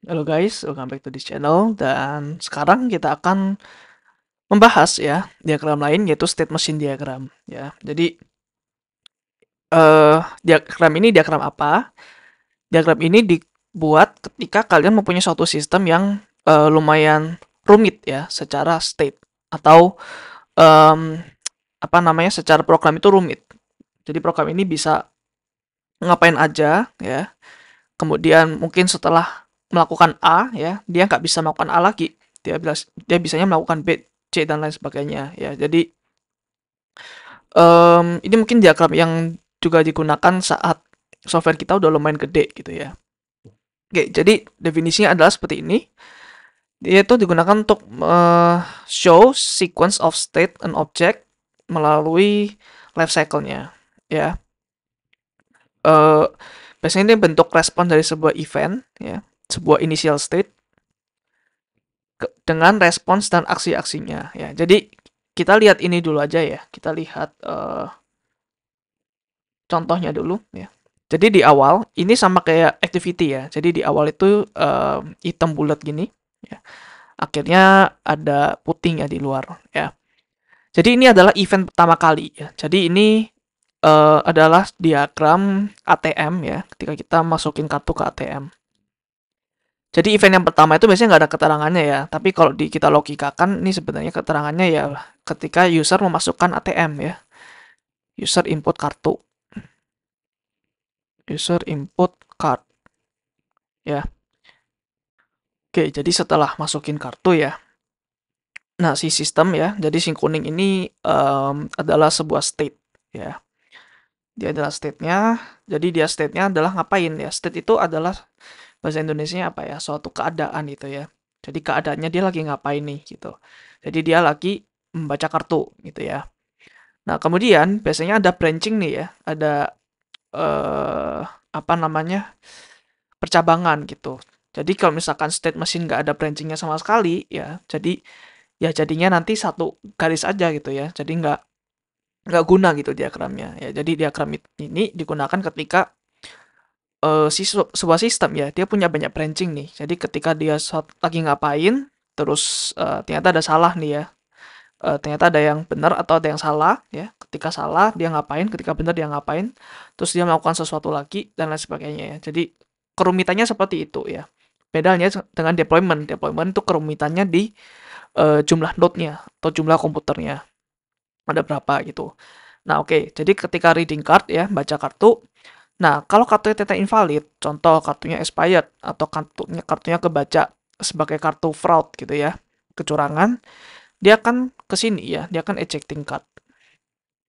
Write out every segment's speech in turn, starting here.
Halo guys, welcome back to this channel. Dan sekarang kita akan membahas ya diagram lain, yaitu state machine diagram ya. Jadi diagram ini diagram apa? Diagram ini dibuat ketika kalian mempunyai suatu sistem yang lumayan rumit ya secara state atau em, apa namanya, secara program itu rumit. Jadi program ini bisa ngapain aja ya. Kemudian mungkin setelah melakukan A ya, dia nggak bisa melakukan A lagi. Dia bisanya melakukan B, C dan lain sebagainya ya. Jadi ini mungkin diagram yang juga digunakan saat software kita udah lumayan gede gitu ya. Oke, jadi definisinya adalah seperti ini. Dia itu digunakan untuk show sequence of state and object melalui life cycle-nya ya. Uh, Biasanya ini bentuk respon dari sebuah event ya, sebuah initial state dengan respons dan aksi-aksinya ya. Jadi kita lihat ini dulu aja ya. Kita lihat contohnya dulu ya. Jadi di awal ini sama kayak activity ya. Jadi di awal itu hitam bulat gini ya. Akhirnya ada putihnya di luar ya. Jadi ini adalah event pertama kali ya. Jadi ini adalah diagram ATM ya. Ketika kita masukin kartu ke ATM. Jadi event yang pertama itu biasanya nggak ada keterangannya ya. Tapi kalau kita logikakan, ini sebenarnya keterangannya ya ketika user memasukkan ATM ya. User input kartu. User input card ya. Oke, jadi setelah masukin kartu ya. Nah, si sistem ya, jadi si kuning ini adalah sebuah state ya. Dia adalah state-nya. Jadi dia state-nya adalah ngapain ya. State itu adalah bahasa Indonesia apa ya, suatu keadaan gitu ya. Jadi keadaannya dia lagi ngapain nih gitu. Jadi dia lagi membaca kartu gitu ya. Nah, kemudian biasanya ada branching nih ya, ada apa namanya, percabangan gitu. Jadi kalau misalkan state machine nggak ada branchingnya sama sekali ya, jadi ya jadinya nanti satu garis aja gitu ya. Jadi nggak guna gitu diagramnya ya. Jadi diagram ini digunakan ketika sebuah sistem ya, dia punya banyak branching nih. Jadi ketika dia lagi ngapain, terus ternyata ada salah nih ya. Ternyata ada yang benar atau ada yang salah ya. Ketika salah dia ngapain, ketika benar dia ngapain, terus dia melakukan sesuatu lagi dan lain sebagainya ya. Jadi kerumitannya seperti itu ya. Bedanya dengan deployment. Deployment itu kerumitannya di jumlah node-nya atau jumlah komputernya. Ada berapa gitu. Nah, oke. Jadi ketika reading card ya, baca kartu. Nah, kalau kartunya ternyata invalid, contoh kartunya expired atau kartunya kebaca sebagai kartu fraud gitu ya, kecurangan, dia akan ke sini ya, dia akan ejecting card.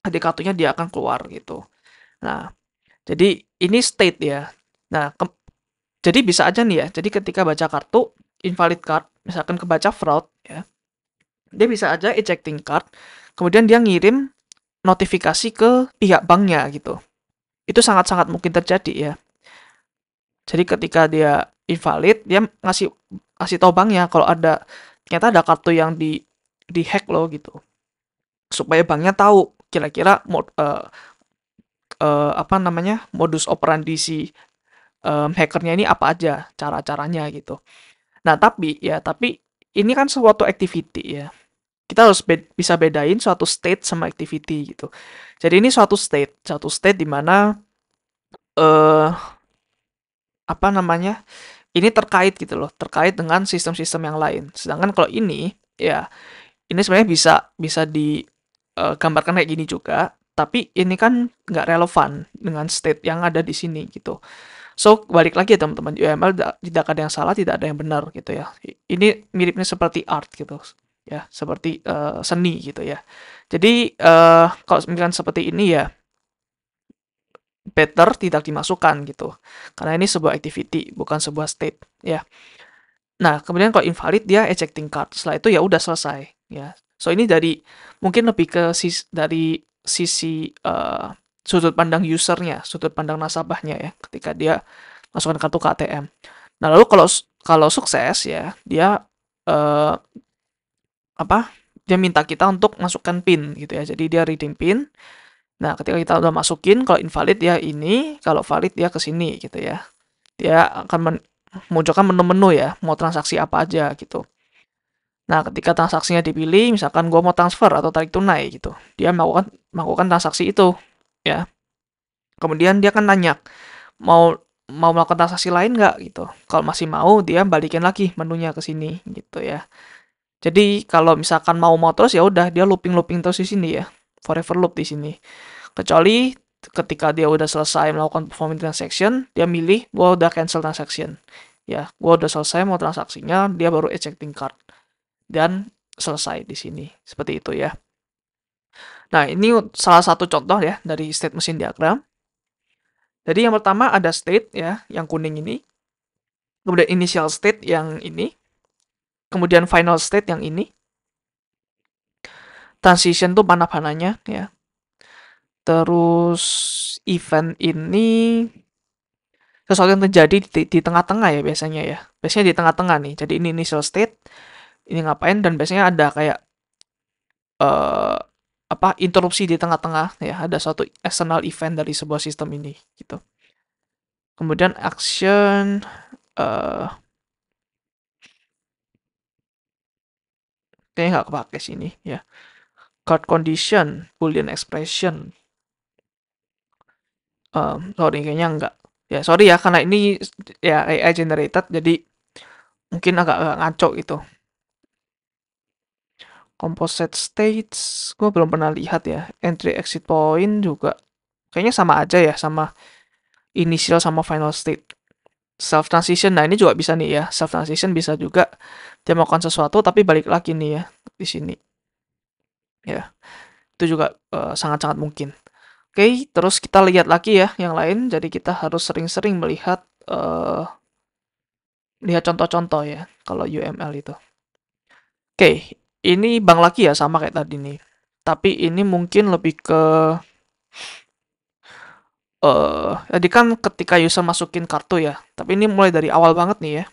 Jadi kartunya dia akan keluar gitu. Nah, jadi ini state ya. Nah, jadi bisa aja nih ya. Jadi ketika baca kartu invalid card, misalkan kebaca fraud ya, dia bisa aja ejecting card, kemudian dia ngirim notifikasi ke pihak banknya gitu. Itu sangat-sangat mungkin terjadi ya. Jadi ketika dia invalid, dia ngasih tahu banknya kalau ternyata ada kartu yang di hack loh gitu. Supaya banknya tahu kira-kira apa namanya, modus operandi si hackernya ini apa aja cara-caranya gitu. Nah, tapi ini kan suatu activity ya. Kita harus bisa bedain suatu state sama activity gitu. Jadi ini suatu state di mana eh apa namanya? Ini terkait gitu loh, terkait dengan sistem-sistem yang lain. Sedangkan kalau ini ya, ini sebenarnya bisa bisa digambarkan kayak gini juga, tapi ini kan nggak relevan dengan state yang ada di sini gitu. So, balik lagi ya teman-teman, UML tidak ada yang salah, tidak ada yang benar gitu ya. Ini miripnya seperti art gitu ya, seperti seni gitu ya. Jadi kalau misalkan seperti ini ya better tidak dimasukkan gitu. Karena ini sebuah activity, bukan sebuah state ya. Nah, kemudian kalau invalid dia ejecting card. Setelah itu ya udah selesai ya. So ini mungkin lebih ke dari sisi sudut pandang usernya, sudut pandang nasabahnya ya, ketika dia masukkan kartu ke ATM. Nah, lalu kalau sukses ya, dia eh, apa? Dia minta kita untuk masukkan PIN gitu ya. Jadi dia reading PIN. Nah, ketika kita udah masukin, kalau invalid dia ini, kalau valid dia ke sini gitu ya. Dia akan munculkan menu-menu ya, mau transaksi apa aja gitu. Nah, ketika transaksinya dipilih, misalkan gue mau transfer atau tarik tunai gitu, dia melakukan transaksi itu, ya. Kemudian dia akan nanya, mau mau melakukan transaksi lain nggak gitu. Kalau masih mau, dia balikin lagi menunya ke sini gitu ya. Jadi kalau misalkan mau terus ya udah dia looping terus di sini ya, forever loop di sini. Kecuali ketika dia udah selesai melakukan performing transaction, dia milih gua udah cancel transaction. Ya, gua udah selesai mau transaksinya, dia baru ejecting card dan selesai di sini. Seperti itu ya. Nah, ini salah satu contoh ya dari state machine diagram. Jadi yang pertama ada state ya, yang kuning ini. Kemudian initial state yang ini. Kemudian final state yang ini. Transition tuh panah-panahnya ya. Terus event ini sesuatu yang terjadi di tengah-tengah ya biasanya ya. Biasanya di tengah-tengah nih. Jadi ini initial state, ini ngapain, dan biasanya ada kayak eh interupsi di tengah-tengah ya. Ada suatu external event dari sebuah sistem ini gitu. Kemudian action kayaknya nggak kepake sini ya. Card condition, boolean expression. Sorry kayaknya enggak. Ya sorry ya karena ini ya AI generated jadi mungkin agak ngaco gitu. Composite states, gue belum pernah lihat ya. Entry exit point juga kayaknya sama aja ya sama initial sama final state. Self transition, nah ini juga bisa nih ya. Self transition bisa juga dia melakukan sesuatu tapi balik lagi nih ya di sini. Ya, itu juga sangat-sangat mungkin. Oke, terus kita lihat lagi ya yang lain. Jadi kita harus sering-sering melihat lihat contoh-contoh ya kalau UML itu. Oke, ini bank lagi ya sama kayak tadi nih. Tapi ini mungkin lebih ke jadi kan ketika user masukin kartu ya. Tapi ini mulai dari awal banget nih ya.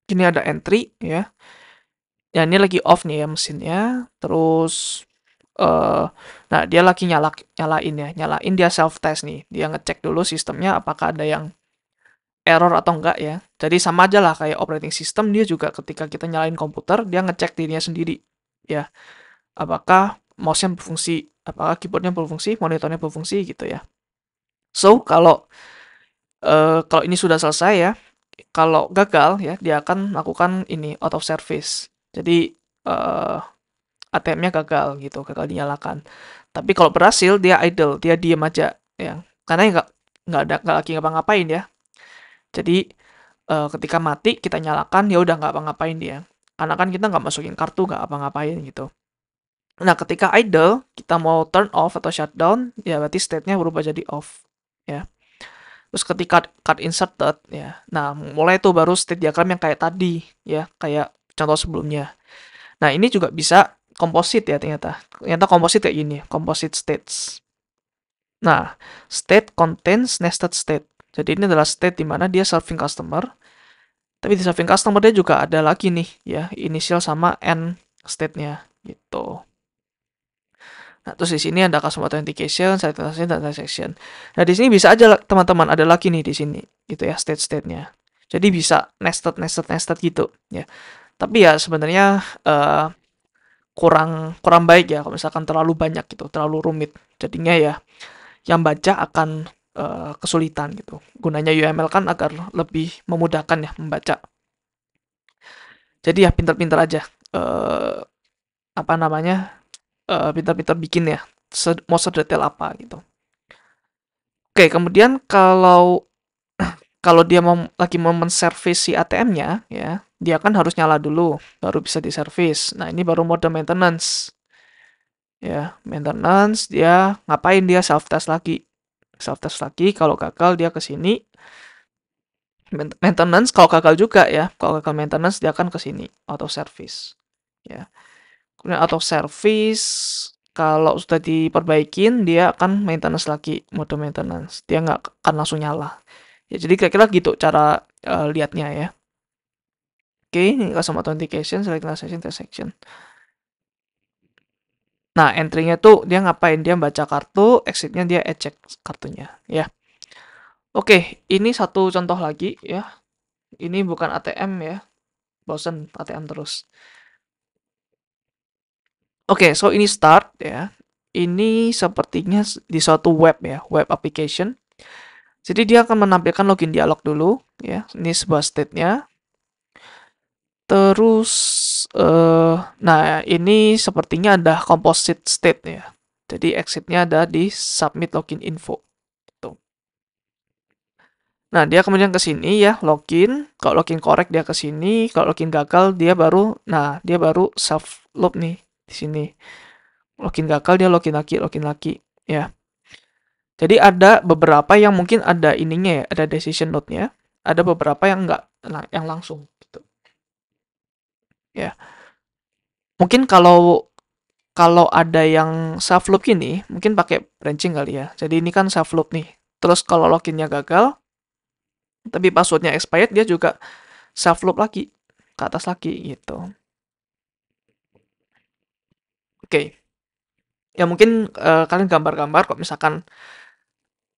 Ini ada entry ya. Ya ini lagi off nih ya mesinnya. Terus nah dia lagi nyalain ya. Nyalain dia self test nih. Dia ngecek dulu sistemnya apakah ada yang error atau enggak ya. Jadi sama aja lah kayak operating system, dia juga ketika kita nyalain komputer, dia ngecek dirinya sendiri. Ya, apakah mouse-nya berfungsi, apakah keyboard-nya berfungsi, monitornya berfungsi gitu ya. So, kalau ini sudah selesai ya, kalau gagal ya, dia akan lakukan ini out of service. Jadi ATM-nya gagal gitu, gagal dinyalakan. Tapi kalau berhasil dia idle, dia diem aja ya. Karena nggak lagi ngapa-ngapain ya. Jadi ketika mati kita nyalakan ya udah nggak apa-ngapain dia. Karena kan kita nggak masukin kartu, nggak apa-ngapain gitu. Nah ketika idle kita mau turn off atau shutdown ya berarti state-nya berubah jadi off ya. Terus ketika card inserted ya, nah mulai tuh baru state diagram yang kayak tadi ya, kayak contoh sebelumnya. Nah ini juga bisa composite ya ternyata. Ternyata composite kayak gini, composite states. Nah, state contains nested state. Jadi ini adalah state di mana dia serving customer. Tapi di serving customer dia juga ada lagi nih ya, initial sama end state-nya gitu. Nah, terus di sini ada customer authentication, site transaction, dan transaction. Nah, di sini bisa aja teman-teman ada lagi nih di sini gitu ya state-nya. Jadi bisa nested gitu ya. Tapi ya sebenarnya kurang baik ya kalau misalkan terlalu banyak gitu, terlalu rumit. Jadinya ya yang baca akan kesulitan gitu. Gunanya UML kan agar lebih memudahkan ya membaca. Jadi ya pintar-pintar aja. Pintar-pintar bikin ya. Mau sedetail apa gitu. Oke, kemudian kalau dia lagi mau menservis si ATM-nya ya, dia kan harus nyala dulu baru bisa diservis. Nah, ini baru mode maintenance. Ya, maintenance dia ngapain, dia self test lagi. Self test lagi, kalau gagal dia ke sini. Maintenance kalau gagal juga ya. Kalau gagal maintenance dia akan ke sini, auto service. Ya. Kemudian auto service kalau sudah diperbaikin dia akan maintenance lagi, mode maintenance. Dia nggak akan langsung nyala. Ya, jadi kira-kira gitu cara lihatnya ya. Oke, ini custom authentication, select transaction. Nah, entry-nya tuh dia ngapain? Dia baca kartu, exit-nya dia eject kartunya, ya. Oke, ini satu contoh lagi ya. ini bukan ATM ya. Bosen ATM terus. Oke, so ini start ya. Ini sepertinya di suatu web ya, web application. Jadi dia akan menampilkan login dialog dulu ya. Ini sebuah state-nya. Terus nah ini sepertinya ada composite state ya. Jadi exit-nya ada di submit login info. Tuh. Nah, dia kemudian ke sini ya, login. Kalau login correct dia ke sini, kalau login gagal dia baru self loop nih di sini. Login gagal dia login lagi ya. Jadi ada beberapa yang mungkin ada ininya ya, ada decision node-nya, ada beberapa yang enggak yang langsung gitu. Ya. Mungkin kalau ada yang self loop ini, mungkin pakai branching kali ya. Jadi ini kan self loop nih. Terus kalau loginnya gagal, tapi passwordnya expired, dia juga self loop lagi ke atas lagi gitu. Oke. Ya mungkin kalian gambar-gambar kok misalkan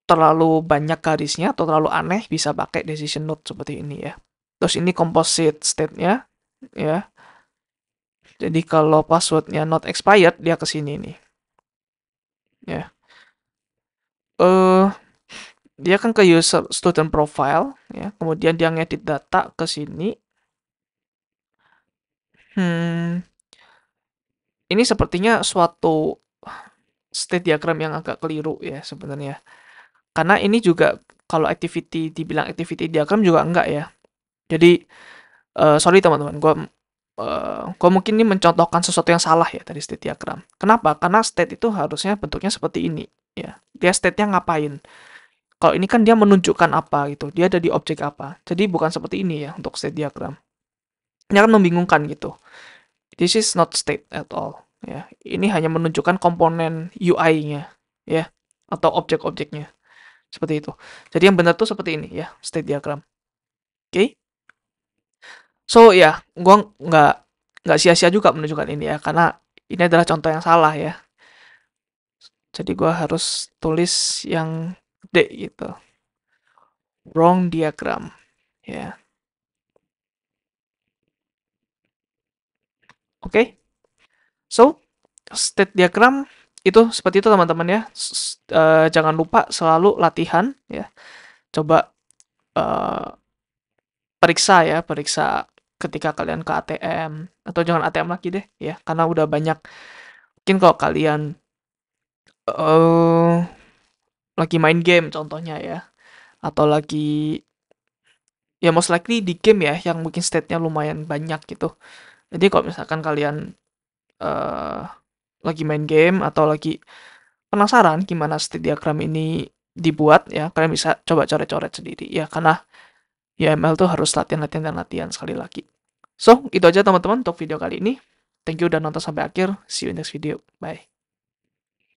terlalu banyak garisnya atau terlalu aneh bisa pakai decision node seperti ini ya. Terus ini composite state-nya ya. Jadi kalau passwordnya not expired dia ke sini nih. Ya. Dia kan ke user student profile ya. Kemudian dia ngedit data ke sini. Ini sepertinya suatu state diagram yang agak keliru ya sebenarnya. Karena ini juga kalau dibilang activity diagram juga enggak ya. Jadi sorry teman-teman, gue mungkin ini mencontohkan sesuatu yang salah ya dari state diagram. Kenapa? Karena state itu harusnya bentuknya seperti ini ya. Dia state-nya ngapain? Kalau ini kan dia menunjukkan apa gitu. Dia ada di objek apa. Jadi bukan seperti ini ya untuk state diagram. Ini akan membingungkan gitu. This is not state at all. Ya, ini hanya menunjukkan komponen UI-nya, ya, atau objek-objeknya, seperti itu. Jadi yang benar tuh seperti ini ya, state diagram. Oke? So ya, gua nggak sia-sia juga menunjukkan ini ya, karena ini adalah contoh yang salah ya. Jadi gua harus tulis yang D gitu. Wrong diagram, ya. Oke? So, state diagram itu seperti itu teman-teman ya. Jangan lupa selalu latihan ya. Coba periksa ketika kalian ke ATM, atau jangan ATM lagi deh ya, karena udah banyak. Mungkin kalau kalian lagi main game contohnya ya, atau lagi ya most likely di game ya yang mungkin state-nya lumayan banyak gitu. Jadi kalau misalkan kalian lagi main game atau lagi penasaran gimana state diagram ini dibuat ya, kalian bisa coba coret-coret sendiri ya, karena ya ML tuh harus latihan sekali lagi. So, itu aja teman-teman untuk video kali ini. Thank you udah nonton sampai akhir. See you in next video. Bye.